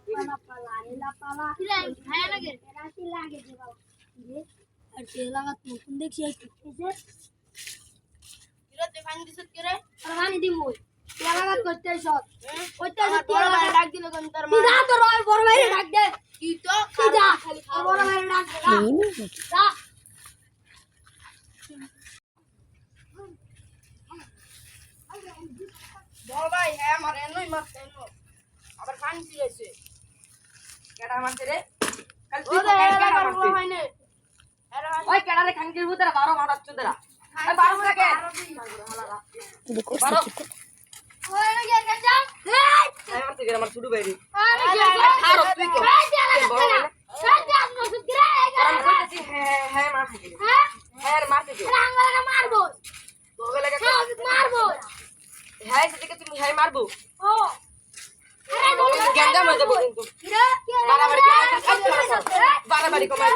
পালা পালা এলা পালা খায় লাগে রাতি লাগে যে বাবা আর তে লাগাত নতুন দেখি একটু এসে কিরে পানি দিছত কিরে আর পানি দিমু তে লাগাত করতে সব কইতে তোর ভাই ডাক দিল কোন তোর মা যা তোর বড় ভাইরে ডাক দে কি তো তুই যা খালি তোর বড় ভাইরে ডাক দে যা বল ভাই হ্যাঁ মার এনই মারতে এনো আবার পানি দিয়েছে কেডা মারতে রে কাল তুই কেডা মারতে হয়নি ওই কেডারে খাঙ্গির ভিতরে 12 মারার চুদরা ওই 12 মারা কে ওই গে গে যা এই মারতে গেল আমার ছোট ভাই রে আরে গে খারো তুই কর বড় ভাই যা যা নসুত গিরা আমি কইতেছি হ্যাঁ মারতে গেল হ্যাঁ হ্যাঁ মারতে গেল রাঙ্গালা মারবো তোকে লাগে মারবো হ্যাঁ সেদিকে তুমি হ্যাঁ মারবো ও আরে বলে গেন্দা মে দেব কিন্তু কিরা বাড়াবাড়ি বাড়াবাড়ি কমাই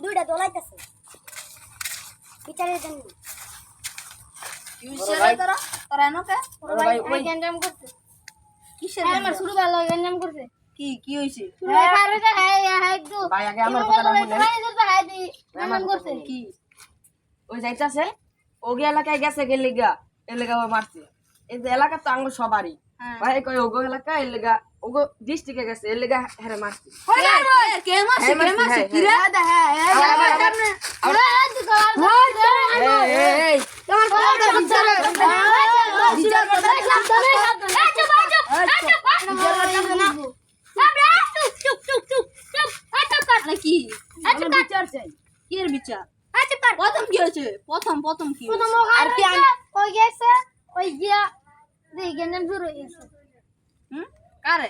দুইটা দোলাইতেছে বিচারের জন্য তোরা এনো কে ভাই ওই গেঞ্জাম করতে কিসের আমার শুরু ভালো গেঞ্জাম করতে কি হইছে হ্যাঁ পারবে হ্যাঁ হ্যাঁ একটু ভাই আগে আমার কথাটা বলেন হ্যাঁ দি গেঞ্জাম করতে কি ওই যাইতাছে ওগে এলাকায় গেছে গেলে গা এলাকা মারছে এই যে এলাকা তো আঙ্গুর সবারই ভাই কই ওগো এলাকা এলাকা ওগো ডিস্ট্রিক্টে গেছে এলাকা হেরে মারছে কে মারছে কি রে এই কি বিচার চাই কি এর বিচার প্রথম কি হয়েছে প্রথম কি আর কি ওই গেছে ওই গিয়া দেই গেঞ্জাম শুরু হয়ে গেছে কারে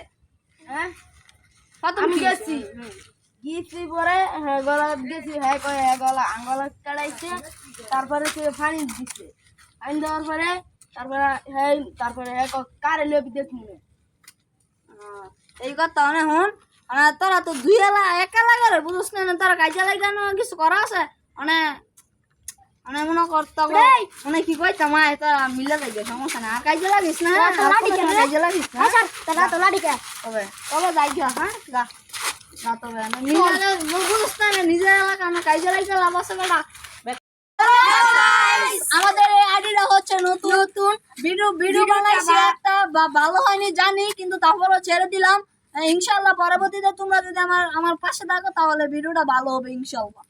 হ্যাঁ প্রথম আমি কি গেছি গিয়েছি পরে গলা গেছি হ্যাঁ কয়ে গলা আঙ্গলা কাটাইছে তারপরে সে পানি দিচ্ছে পানি দেওয়ার পরে তারপরে হ্যাঁ কারে লেবি দেখুন এই কথা মানে হন মানে তোরা তো দুই এলা এক এলা করে বুঝছ না তোরা কাজে লাগানো কিছু করা আছে মানে মানে মনে করতে মানে কি কইতা মা এটা মিলে যাইবে সমস্যা না আর কাজে লাগিস না কাজে লাগিস না তোরা তো লাডিকা তবে তবে যাই গিয়া হ্যাঁ গা গা তবে নিজে বুঝছ না নিজের এলাকা না কাজে লাগাইতে লাভ আছে বেটা আমাদের এই আইডিটা হচ্ছে নতুন নতুন ভিডিও বানাইছি একটা ভালো হয়নি জানি কিন্তু তারপরও ছেড়ে দিলাম ইনশাআল্লাহ পরবর্তীতে তোমরা যদি আমার পাশে থাকো তাহলে ভিডিওটা ভালো হবে ইনশাআল্লাহ।